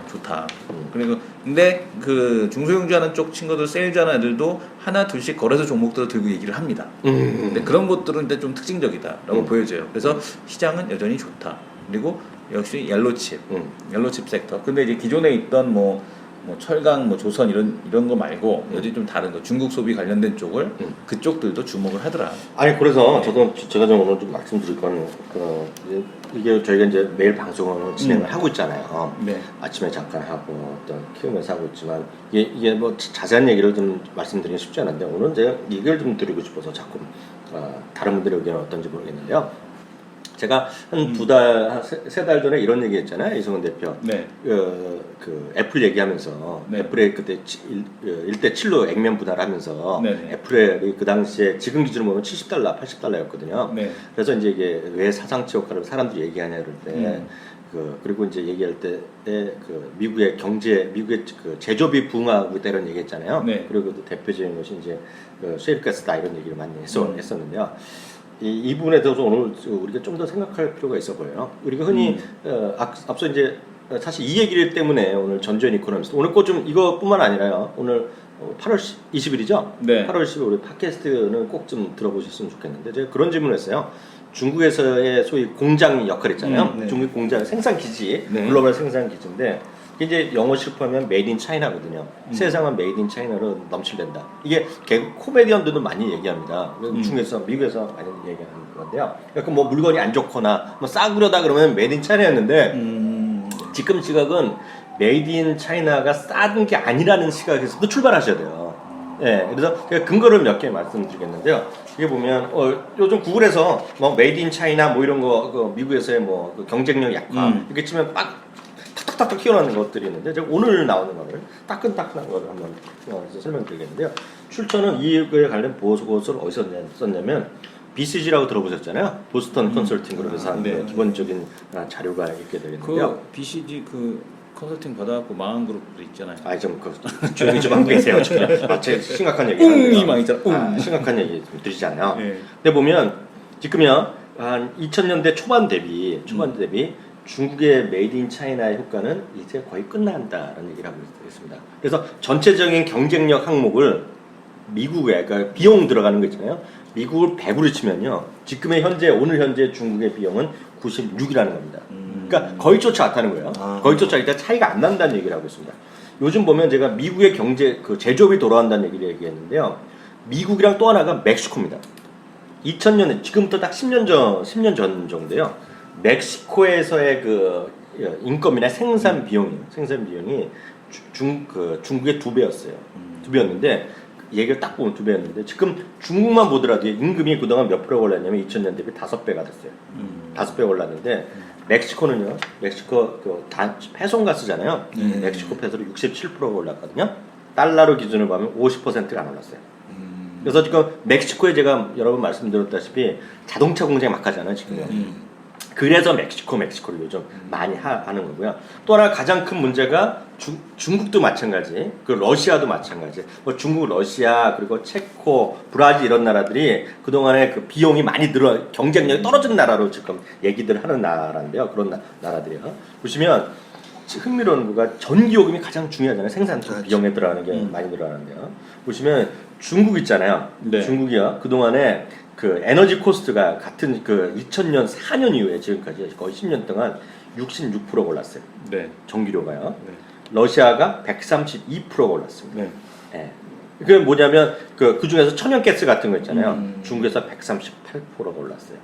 좋다. 그리고 근데 그 중소형주 하는 쪽 친구들 세일자 하는 애들도 하나 둘씩 거래소 종목들을 들고 얘기를 합니다. 근데 그런 것들은 근데 좀 특징적이다라고 보여져요. 그래서 시장은 여전히 좋다. 그리고 역시 옐로칩 섹터. 근데 이제 기존에 있던 뭐 철강, 조선 이런 거 말고 여전히 좀 다른 거 중국 소비 관련된 쪽을 그쪽들도 주목을 하더라. 아니 그래서 제가 좀 오늘 좀 말씀드릴 건 이게 저희가 이제 매일 방송을 진행을 하고 있잖아요. 네. 아침에 잠깐 하고 또 키우면서 하고 있지만 이게 뭐 자세한 얘기를 좀 말씀드리기 쉽지 않은데 오늘 제가 얘기를 좀 드리고 싶어서 자꾸 다른 분들의 의견은 어떤지 모르겠는데요. 제가 한 2달, 3달 전에 이런 얘기 했잖아요. 이승훈 대표. 네. 그 애플 얘기하면서 네. 애플의 그때 1대7로 액면 분할하면서 네네. 애플의 그 당시에 지금 기준으로 보면 $70, $80였거든요. 네. 그래서 이제 이게 왜 사상치 효과를 사람들이 얘기하냐 그럴 때 그리고 이제 얘기할 때 그 미국의 그 제조비 부흥하고 있다 이런 얘기했잖아요. 네. 그리고 또 대표적인 것이 이제 그 셰일가스다 이런 얘기를 많이 했었는데요. 이 부분에 대해서 오늘 우리가 좀 더 생각할 필요가 있어 보여요. 우리가 흔히 앞서 이제 사실 이 얘기를 때문에 오늘 전주현 이코노미스트 오늘 꼭 좀 이것뿐만 아니라요. 오늘 8월 20일이죠? 네. 8월 10일 우리 팟캐스트는 꼭 좀 들어보셨으면 좋겠는데 제가 그런 질문을 했어요. 중국에서의 소위 공장 역할 있잖아요. 네. 중국 공장 생산 기지, 네. 글로벌 생산 기지인데 이제 영어 실프하면 메이드 인 차이나거든요. 세상은 메이드 인 차이나로 넘칠된다. 이게 코미디언들도 많이 얘기합니다. 중국에서 미국에서 많이 얘기하는 건데요. 약간 뭐 물건이 안 좋거나 뭐 싸구려다 그러면 메이드 인 차이나였는데 지금 시각은 메이드 인 차이나가 싸든 게 아니라는 시각에서도 출발하셔야 돼요. 예, 그래서 제가 근거를 몇 개 말씀드리겠는데요. 이게 보면 요즘 구글에서 뭐 메이드 인 차이나 뭐 이런 거 그 미국에서의 뭐 그 경쟁력 약화 이렇게 치면 빡 탁탁탁 튀어나오는 것들이 있는데 제가 오늘 나오는 거를 따끈따끈한 거를 한번 설명드리겠는데요. 출처는 이거에 관련 보고서를 어디서 썼냐면 BCG라고 들어보셨잖아요. 보스턴 컨설팅 그룹에서 한 네. 기본적인 자료가 있게 되겠는데요. 그 BCG 그 컨설팅 받아갖고 망한 그룹도 있잖아요. 좀 조용히 좀 하고 계세요. 제 심각한 얘기 하는데요. 웅이 있잖아. 심각한 얘기 좀 드리잖아요. 네. 근데 보면 지금요 한 2000년대 초반 대비 중국의 메이드 인 차이나의 효과는 이제 거의 끝난다라는 얘기를 하고 있습니다. 그래서 전체적인 경쟁력 항목을 미국에 그러니까 비용 들어가는 거 있잖아요. 미국을 100으로 치면요. 지금의 오늘 현재 중국의 비용은 96이라는 겁니다. 그러니까 거의 쫓아왔다는 거예요. 거의 쫓아왔다 차이가 안 난다는 얘기를 하고 있습니다. 요즘 보면 제가 미국의 경제 제조업이 돌아간다는 얘기를 얘기했는데요. 미국이랑 또 하나가 멕시코입니다. 2000년에 지금부터 딱 10년 전 정도요. 멕시코에서의 그 인건비나 생산 비용이 중국의 2배였어요. 2배였는데 얘기를 딱 보면 2배였는데 지금 중국만 보더라도 임금이 그동안 몇 프로 올랐냐면 2000년 대비 5배가 됐어요. 5배 올랐는데 멕시코는요. 멕시코 페송가스잖아요. 멕시코 페소로 67%가 올랐거든요. 달러로 기준으로 보면 50%가 안 올랐어요. 그래서 지금 멕시코에 제가 여러 번 말씀드렸다시피 자동차 공장이 막 하잖아요. 지금요. 그래서 멕시코를 요즘 많이 하는 거고요. 또 하나 가장 큰 문제가 중국도 마찬가지, 그 러시아도 마찬가지. 뭐 중국, 러시아 그리고 체코, 브라질 이런 나라들이 그 동안에 그 비용이 많이 경쟁력이 떨어진 나라로 지금 얘기들 하는 나라인데요. 그런 나라들이요. 보시면 흥미로운 거가 전기요금이 가장 중요하잖아요. 생산 비용에 들어가는 게 많이 들어가는데요. 보시면 중국 있잖아요. 네. 중국이요. 그 동안에 그 에너지 코스트가 같은 그 2000년 4년 이후에 지금까지 거의 10년 동안 66%가 올랐어요. 네. 전기료가요. 네. 러시아가 132%가 올랐습니다. 네. 예. 그게 뭐냐면 그 중에서 천연가스 같은 거 있잖아요. 중국에서 138%가 올랐어요.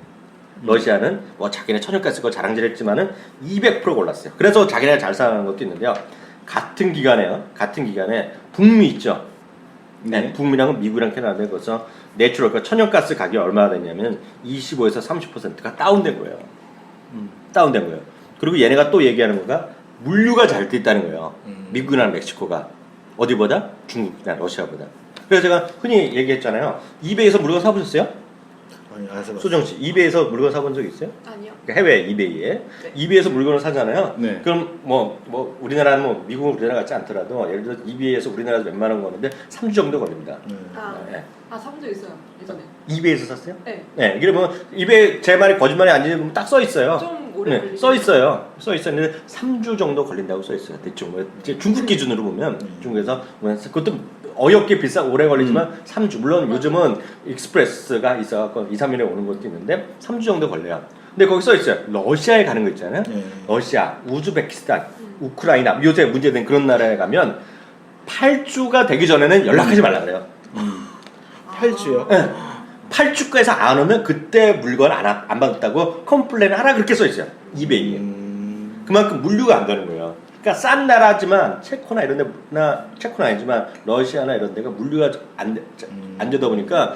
러시아는 뭐 자기네 천연가스 거 자랑질했지만은 200%가 올랐어요. 그래서 자기네가 잘 사는 것도 있는데요. 같은 기간에 북미 있죠. 네. 북미랑 미국이랑 캐나다에 거기서 내추럴 그 천연가스 가격이 얼마나 됐냐면 25에서 30%가 다운된 거예요. 다운된 거예요. 그리고 얘네가 또 얘기하는 거가 물류가 잘 돼 있다는 거예요. 미국이나 멕시코가 어디보다 중국이나 러시아보다. 그래서 제가 흔히 얘기했잖아요. 이베이에서 물건 사보셨어요? 아니, 안 사봤어요. 소정 씨, 이베이에서 물건 사본 적 있어요? 아니요. 그러니까 해외 이베이에 이베이에서 물건을 사잖아요. 네. 그럼 뭐 우리나라는 뭐 미국은 우리나라 같지 않더라도 예를 들어 이베이에서 우리나라에서 웬만한 거 오는데 3주 정도 걸립니다. 네. 사본 적 있어요. 예전에. 이베이에서 샀어요? 네. 네. 그러면 이베이 제 말이 거짓말이 아니면 딱 써 있어요. 좀 오래 네, 걸리죠. 써 있었는데 3주 정도 걸린다고 써 있어요. 대충 뭐 이제 중국 기준으로 보면 중국에서 뭐 그것도 어이없게 오래 걸리지만 3주 물론 요즘은 익스프레스가 있어갖고 2, 3일에 오는 것도 있는데 3주 정도 걸려요. 근데 거기 써 있어요. 러시아에 가는 거 있잖아요. 러시아, 우즈베키스탄, 우크라이나 요새 문제된 그런 나라에 가면 8주가 되기 전에는 연락하지 말라 그래요. 8주요? 네. 8주까지 안 오면 그때 물건 안 받았다고 컴플레인 하라 그렇게 써 있어요. 이베이에. 그만큼 물류가 안 되는 거예요. 그러니까 싼 나라지만 체코나 이런 데나 체코는 아니지만 러시아나 이런 데가 물류가 안 되다 보니까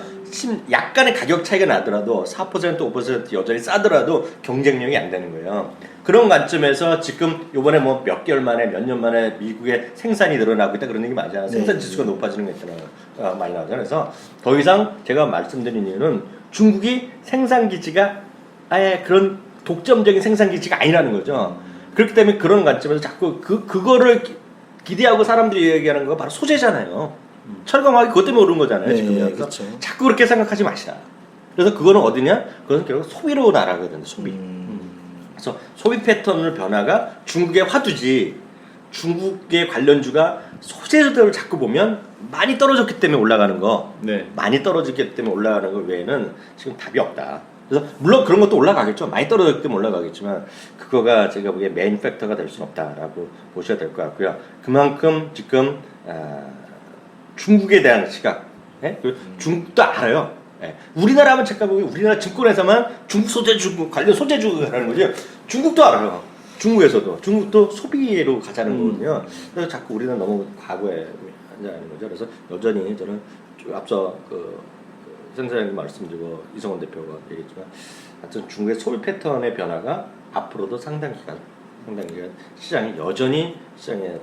약간의 가격 차이가 나더라도 4% 5% 여전히 싸더라도 경쟁력이 안 되는 거예요. 그런 관점에서 지금 요번에 뭐 몇 개월 만에 몇 년 만에 미국의 생산이 늘어나고 있다 그런 얘기 많잖아요. 생산 지수가 높아지는 거 있잖아요. 많이 나오잖아요. 그래서 더 이상 제가 말씀드린 이유는 중국이 생산 기지가 아예 그런 독점적인 생산 기지가 아니라는 거죠. 그렇기 때문에 그런 관점에서 자꾸 그거를 기대하고 사람들이 얘기하는 거 바로 소재잖아요. 철강화학이 그것 때문에 오른 거잖아요. 네, 지금. 그래서 그렇죠. 자꾸 그렇게 생각하지 마시라. 그래서 그거는 어디냐? 그것은 결국 소비로 나가거든요. 소비. 그래서 소비 패턴의 변화가 중국의 화두지 중국의 관련주가 소재들을 자꾸 보면 많이 떨어졌기 때문에 올라가는 거, 네. 많이 떨어졌기 때문에 올라가는 거 외에는 지금 답이 없다. 그래서 물론 그런 것도 올라가겠죠. 많이 떨어졌기 때문에 올라가겠지만 그거가 제가 보기에 메인 팩터가 될 수는 없다라고 보셔야 될 것 같고요. 그만큼 지금 중국에 대한 시각, 중국도 알아요. 우리나라 한번 잠깐 보면 우리나라 증권회사만 중국 소재주 관련 소재주라는 거죠. 중국도 알아요. 중국도 소비로 가자는 거거든요. 그래서 자꾸 우리는 너무 과거에 앉아있는 거죠. 그래서 여전히 저는 앞서 센터장님 말씀드리고 이성원 대표가 얘기했지만 하여튼 중국의 소비 패턴의 변화가 앞으로도 상당 기간 시장이 여전히 시장에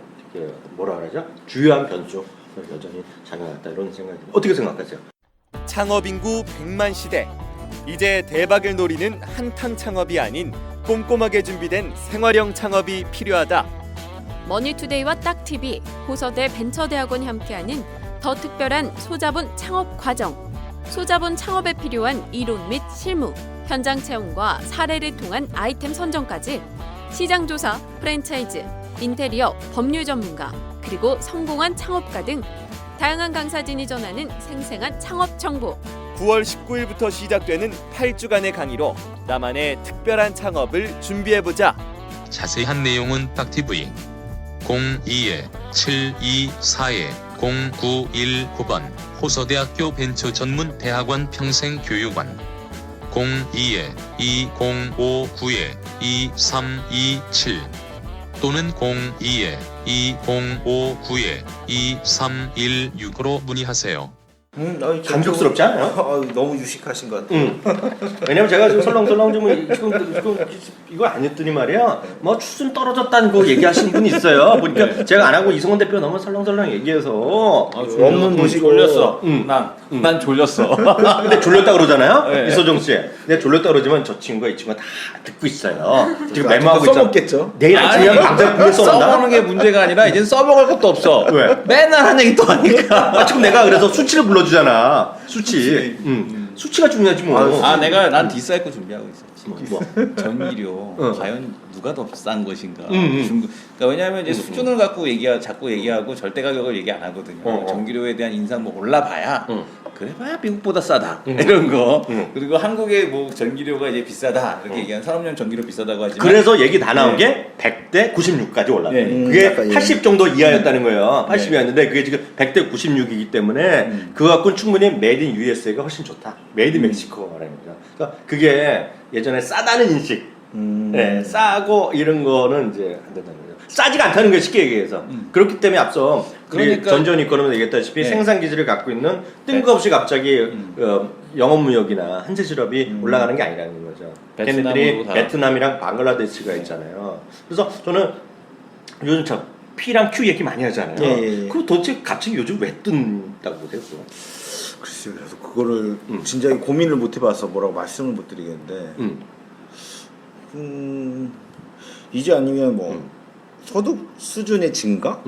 뭐라 그러죠? 주요한 변수 여전히 작용했다 이런 생각이 듭니다. 어떻게 생각하세요? 창업 인구 100만 시대. 이제 대박을 노리는 한탕 창업이 아닌 꼼꼼하게 준비된 생활형 창업이 필요하다. 머니투데이와 딱TV, 호서대 벤처대학원이 함께하는 더 특별한 소자본 창업 과정. 소자본 창업에 필요한 이론 및 실무, 현장 체험과 사례를 통한 아이템 선정까지 시장 조사, 프랜차이즈, 인테리어, 법률 전문가, 그리고 성공한 창업가 등 다양한 강사진이 전하는 생생한 창업 정보. 9월 19일부터 시작되는 8주간의 강의로 나만의 특별한 창업을 준비해보자. 자세한 내용은 딱TV 02-724-0919번 호서대학교 벤처전문 대학원 평생교육원 02-2059-2327 또는 02-2059-2316으로 문의하세요. 감격스럽지 않아요? 너무 유식하신 것 같아요. 왜냐면 제가 지금 설렁설렁 지금 이거 아니었더니 말이야. 뭐 추순 떨어졌다는 거 얘기하시는 분이 있어요. 보니까 제가 안 하고 이성원 대표 너무 설렁설렁 얘기해서 원문 보시고 졸렸어. 응. 난 졸렸어. 근데 졸렸다 그러잖아요. 네. 이소정 씨. 근데 졸렸다 그러지만 저 친구가 이 친구가 다 듣고 있어요. 지금 메모하고 있어. 써먹겠죠. 내일 아침에 밤새 분명 써먹나? 써먹는 게 문제가 아니라 이제 써먹을 것도 없어. 왜? 맨날 하는 얘기 또 하니까. 지금 내가 그래서 수치를 불러주잖아. 수치. 수치가 중요하지 뭐. 난 디사이클 준비하고 있었지. 뭐. 전기료 과연 누가 더 비싼 것인가. 중국. 그러니까 왜냐하면 이제 수준을 갖고 자꾸 얘기하고 절대 가격을 얘기 안 하거든요. 전기료에 대한 인상 뭐 올라봐야 그래봐야 미국보다 싸다 이런 거. 그리고 한국의 뭐 전기료가 이제 비싸다 이렇게 얘기하는 산업용 전기료 비싸다고 하지만 그래서 얘기 다 나온 게 100대 96까지 올랐대. 그게 약간 80 정도 이하였다는 거예요. 80이었는데 그게 지금 100대 96이기 때문에 그거 갖고는 충분히 메이드 인 USA가 훨씬 좋다. 메이드 멕시코라는 거죠. 그러니까 그게 예전에 싸다는 인식, 싸고 이런 거는 이제 안 된다는 거죠. 싸지가 않다는 거예요, 쉽게 얘기해서. 그렇기 때문에 앞서 그러니까 전전 이코노미 얘기했다시피 생산 기지를 갖고 있는 뜬금없이 갑자기 영업무역이나 한세실업이 올라가는 게 아니라는 거죠. 걔네들이 베트남이랑 방글라데시가 있잖아요. 그래서 저는 요즘 참 P랑 Q 얘기 많이 하잖아요. 그럼 도대체 갑자기 요즘 왜 뜬다고 보세요? 글쎄요. 그래서 그거를 진작에 고민을 못 해봐서 뭐라고 말씀을 못 드리겠는데 이제 아니면 뭐 소득 수준의 증가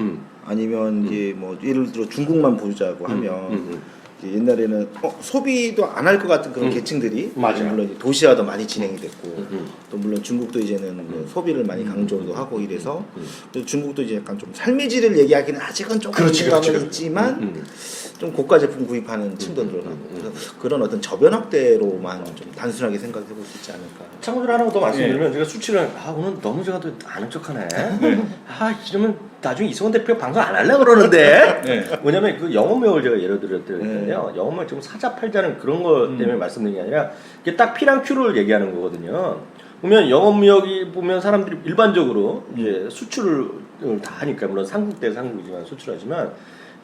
아니면 이제 뭐 예를 들어 중국만 보자고 하면 이제 옛날에는 소비도 안 할 것 같은 그런 계층들이 물론 이제 도시화도 많이 진행이 됐고 또 물론 중국도 이제는 뭐 소비를 많이 강조도 하고 이래서 또 중국도 이제 약간 좀 삶의 질을 얘기하기는 아직은 조금 감은 있지만 좀 고가 제품 구입하는 층도 늘어나고 그래서 그런 어떤 저변 확대로만 좀 단순하게 생각해 볼 수 있지 않을까. 참고로 하나 더 말씀드리면 제가 수치를 오늘 너무 제가 또 아는 척하네. 이러면 나중에 이성원 대표 방송 안 하려고 그러는데 뭐냐면 그 영업무역을 제가 예를 들었는데요. 영업무역 지금 사자 팔자는 그런 거 때문에 말씀드린 게 아니라 이게 딱 P랑 Q를 얘기하는 거거든요. 보면 영업무역이 보면 사람들이 일반적으로 이제 수출을 다 하니까 물론 상국 대 상국이지만 수출하지만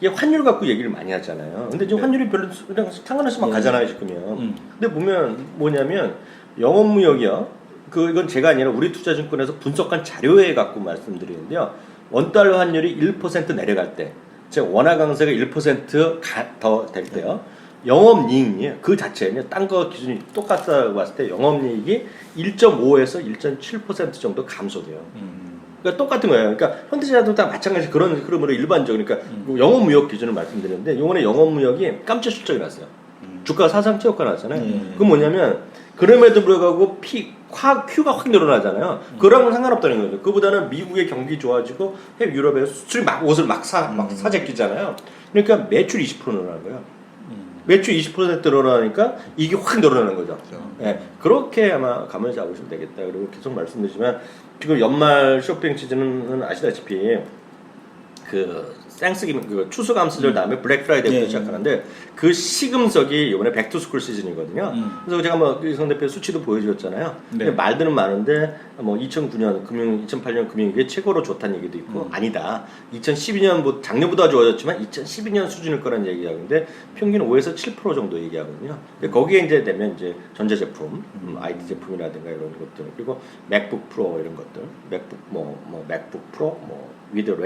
이게 환율 갖고 얘기를 많이 하잖아요. 근데 지금 환율이 별로 그냥 상관없이만 가잖아요 지금요. 근데 보면 뭐냐면 영업무역이요. 이건 제가 아니라 우리투자증권에서 분석한 자료에 갖고 말씀드리는데요. 원달러 환율이 1% 내려갈 때, 즉 원화 강세가 1% 더 될 때요. 영업이익이 그 자체는 딴 거 기준이 똑같다고 봤을 때 영업이익이 1.5에서 1.7% 정도 감소돼요. 그러니까 똑같은 거예요. 그러니까 현대제약도 다 마찬가지 그런 흐름으로 일반적으로 그러니까 영업무역 기준을 말씀드렸는데 이번에 영업무역이 깜짝 실적이 났어요. 주가 사상 최고가 났잖아요. 그건 뭐냐면 그럼에도 불구하고 큐가 확 늘어나잖아요. 그거랑은 상관없다는 거죠. 그보다는 미국의 경기 좋아지고 해외 유럽에 수출이 막 옷을 막 사재끼잖아요. 그러니까 매출 20% 늘어나는 거예요. 매출 20% 늘어나니까 이게 확 늘어나는 거죠. 예, 그렇게 아마 감을 잡으시면 되겠다. 그리고 계속 말씀드리지만 지금 연말 쇼핑 시즌은 아시다시피 그 땡스기빙 그 추수감사절 다음에 블랙 프라이데이부터 시작하는데 그 시금석이 이번에 백투스쿨 시즌이거든요. 그래서 제가 뭐 이성 대표 수치도 보여드렸잖아요. 근데 말들은 많은데 뭐 2009년 2008년 금융위기에 최고로 좋다는 얘기도 있고 아니다. 2012년 작년보다 좋아졌지만 2012년 수준일 거라는 얘기하는데 평균 5에서 7% 정도 얘기하거든요. 근데 거기에 이제 되면 이제 전자제품, ID 제품이라든가 이런 것들 그리고 맥북 프로 이런 것들, 맥북 뭐 맥북 프로 뭐 위드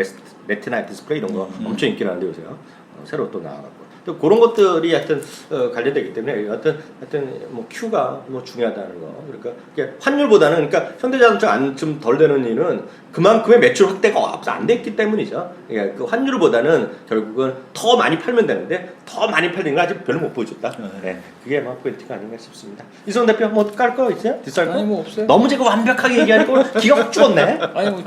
레티나 디스플레이 이런 거 엄청 인기 나는데 요새 새로 또 나와갖고 또 그런 것들이 하여튼 관련되기 때문에 하여튼 뭐 큐가 뭐 중요하다는 거 그러니까 이게 환율보다는 그러니까 현대자동차 좀 덜 되는 이유는 그만큼의 매출 확대가 안 됐기 때문이죠. 그러니까 그 환율보다는 결국은 더 많이 팔면 되는데 더 많이 팔린 거 아직 별로 못 보여줬다. 네, 그게 뭐 포인트가 아닌가 싶습니다. 이성 대표 뭐 깔 거 있어요? 뒷살 거? 아니 뭐 없어요. 너무 제가 완벽하게 얘기하니까 기가 확 죽었네. 아니 뭐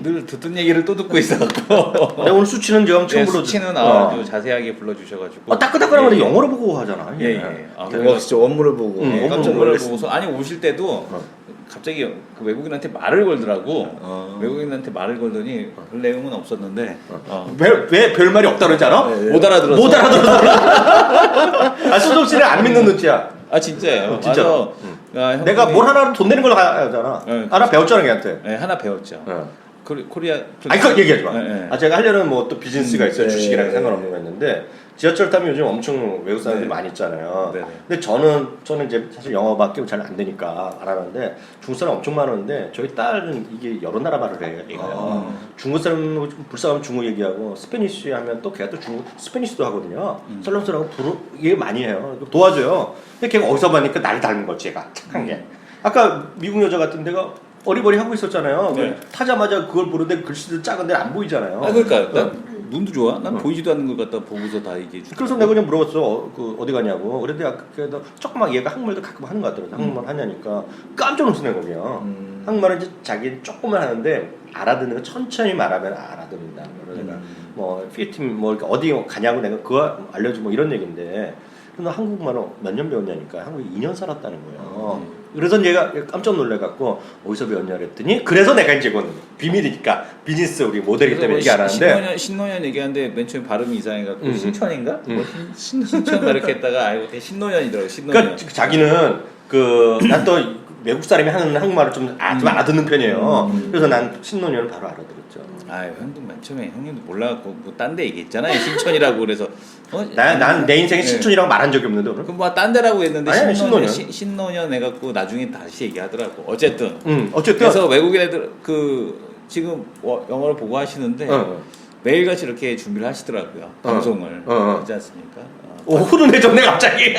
늘 듣던 얘기를 또 듣고 있어갖고. 내가 오늘 수치는 좀 처음 불러줘. 수치는 아주 자세하게 불러주셔가지고. 따끈따끈한 거 영어로 보고 하잖아. 예. 아, 진짜 원문을 보고 깜짝 원문을 놀라서 아니 오실 때도 갑자기 그 외국인한테 말을 걸더라고. 외국인한테 말을 걸더니 별 내용은 없었는데 왜 별말이 없다 그러지 않아? 못 알아들어서. 못 알아들어서. 소정 씨를 안 믿는 눈치야. 아 진짜예요. 진짜로. 맞아. 내가 뭘 하나로 돈 내는 걸 하잖아. 하나 배웠잖아 걔한테. 네, 하나 배웠죠. 코리아. 아니 그거 얘기하지 마. 네. 제가 하려는 뭐 또 비즈니스가 있어요. 네. 주식이랑 상관없는 거 있는데 지하철 타면 요즘 엄청 외국 사람들이 많이 있잖아요. 네. 근데 저는 이제 사실 영어밖에 잘 안 되니까 안 하는데 중국 사람 엄청 많은데 저희 딸은 이게 여러 나라 말을 해요. 중국 사람 불쌍하면 중국 얘기하고 스페니쉬 하면 또 걔가 또 중국 스페니쉬도 하거든요. 설렁설렁하고 얘기 많이 해요. 도와줘요. 근데 걔가 어디서 보니까 날 닮은 거지 얘가 착한 게. 아까 미국 여자 같은 데가 어리버리 하고 있었잖아요. 네. 타자마자 그걸 보는데 글씨도 작은데 안 보이잖아요. 아 그러니까 난 눈도 좋아. 난 보이지도 않는 걸 갖다 보고서 다 얘기해 주. 그래서 내가 그냥 물어봤어. 어디 가냐고. 그런데 그래도 조그맣게 얘가 한국말도 가끔 하는 것 같더라고. 한국말 하냐니까 깜짝 놀랐네 거기요. 한국말은 이제 자기 조금만 하는데 알아듣는 거 천천히 말하면 알아듣는다. 그래서 내가 뭐 필리핀 뭐 이렇게 어디 가냐고 내가 그거 알려주고 뭐 이런 얘기인데. 근데 한국말은 몇 년 배웠냐니까 한국에 2년 살았다는 거예요. 그래서 얘가 깜짝 놀래갖고 어디서 배웠냐 그랬더니 그래서 내가 이제 그건 비밀이니까 비즈니스 우리 모델이기 때문에 얘기 안 하는데 신노년 얘기하는데 맨 처음에 발음이 이상해갖고 신천인가? 뭐 신천 막 이렇게 했다가 알고 신노년이더라고. 신노년. 그러니까 자기는 난 또 외국 사람이 하는 한국말을 좀 알아듣는 편이에요. 그래서 난 신노년을 바로 알아들었죠. 아유 형도 맨 처음에 형님도 몰라갖고 뭐 딴 데 얘기했잖아요. 신천이라고 그래서 난 내 인생에 신촌이라고 말한 적이 없는데 오늘. 그럼 뭐 딴 데라고 했는데 아니, 신노년 해갖고 나중에 다시 얘기하더라고. 어쨌든 그래서 외국인 애들 지금 영어를 보고 하시는데 매일같이 이렇게 준비를 하시더라고요. 방송을 하지 않습니까? 훈훈해졌네 갑자기.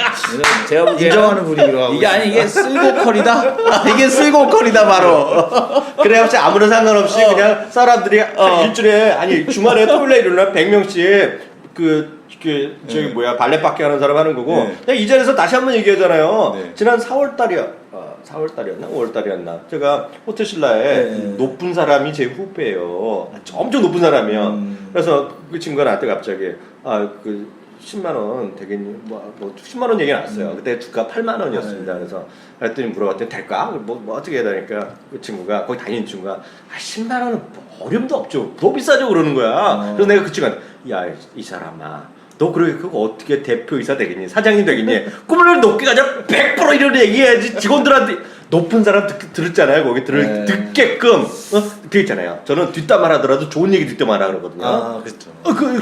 제가 보기에 인정하는 분위기로 하고 이게 쓸고컬이다. 이게 쓸고컬이다 바로. 그래 혹시 아무런 상관없이 그냥 사람들이 일주일에 주말에 토요일에 일요일날 100명씩 저기 뭐야 발레밖에 하는 사람 하는 거고 내가 이 자리에서 다시 한번 얘기하잖아요. 지난 4월달이었나 5월달이었나 제가 호텔 신라에 높은 사람이 제 후배예요. 엄청 높은 사람이에요. 그래서 그 친구가 나한테 갑자기 10만 원 되겠니? 뭐 10만 원 얘기 나왔어요. 그때 주가 8만 원이었습니다. 그래서 그랬더니 물어봤더니 될까? 뭐 어떻게 해야 되니까 그 친구가 거기 다니는 친구가 10만 원은 어려움도 없죠. 더 비싸죠 그러는 거야. 그래서 내가 그 친구한테 이 사람아 너 그거 어떻게 대표이사 되겠니? 사장님 되겠니? 꿈을 높게 가자 100% 이런 얘기해야지 직원들한테 높은 사람 들었잖아요. 거기 듣게끔 그게 있잖아요. 저는 뒷담화 하더라도 좋은 얘기 뒷담화 하라 그러거든요. 그렇죠.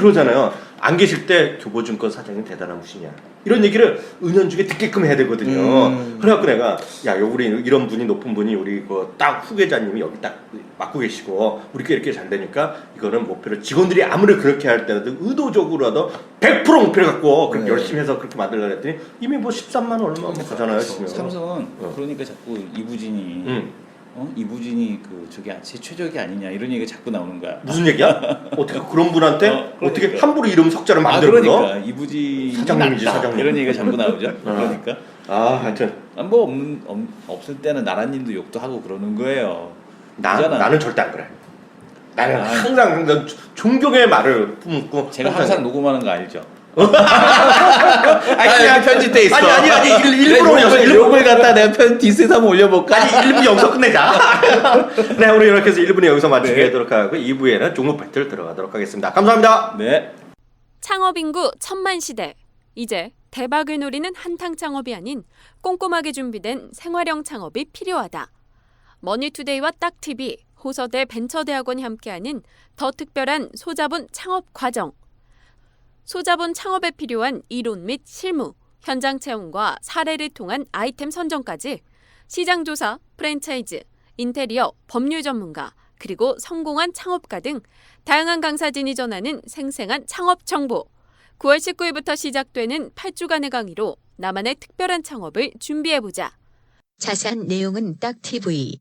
그러잖아요. 안 계실 때 교보증권 사장님 대단한 분이야. 이런 얘기를 은연중에 듣게끔 해야 되거든요. 그래갖고 내가 우리 이런 분이 높은 분이 우리 딱 후계자님이 여기 딱 맡고 계시고 우리끼리 이렇게 잘 되니까 이거는 목표를 직원들이 아무리 그렇게 할 때라도 의도적으로라도 100% 목표를 갖고 그렇게 열심히 해서 그렇게 만들려고 했더니 이미 뭐 13만 원 얼마 가잖아요. 삼성은 그러니까 자꾸 이부진이 이부진이 저게 최적이 아니냐 이런 얘기가 자꾸 나오는 거야. 무슨 얘기야? 어떻게 그런 분한테 어떻게 함부로 이름 석자를 만들어? 그러니까 이부진 사장님이지 사장님 이런 얘기가 자꾸 나오죠. 그러니까 하여튼 뭐 없을 때는 나라님도 욕도 하고 그러는 거예요. 그잖아. 나는 절대 안 그래. 나는 아. 항상 존경의 말을 품고 제가 항상 녹음하는 거 알죠? 아니 편집돼 있어. 아니 일부러 욕을 갖다 내가 디스에서 한번 올려볼까? 아니 1부 여기서 끝내자. 네, 우리 이렇게 해서 1부는 여기서 마치게 하도록 하고 2부에는 종목 배틀 들어가도록 하겠습니다. 감사합니다. 네. 창업 인구 1000만 시대. 이제 대박을 노리는 한탕 창업이 아닌 꼼꼼하게 준비된 생활형 창업이 필요하다. 머니투데이와 딱TV, 호서대 벤처대학원이 함께하는 더 특별한 소자본 창업 과정. 소자본 창업에 필요한 이론 및 실무, 현장 체험과 사례를 통한 아이템 선정까지 시장조사, 프랜차이즈, 인테리어, 법률 전문가, 그리고 성공한 창업가 등 다양한 강사진이 전하는 생생한 창업 정보. 9월 19일부터 시작되는 8주간의 강의로 나만의 특별한 창업을 준비해보자. 자세한 내용은 딱TV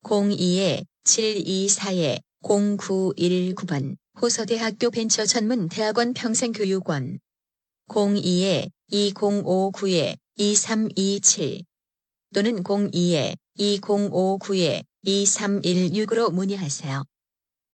02-724-0919번 호서대학교 벤처전문대학원 평생교육원 02-2059-2327 또는 02-2059-2316으로 문의하세요.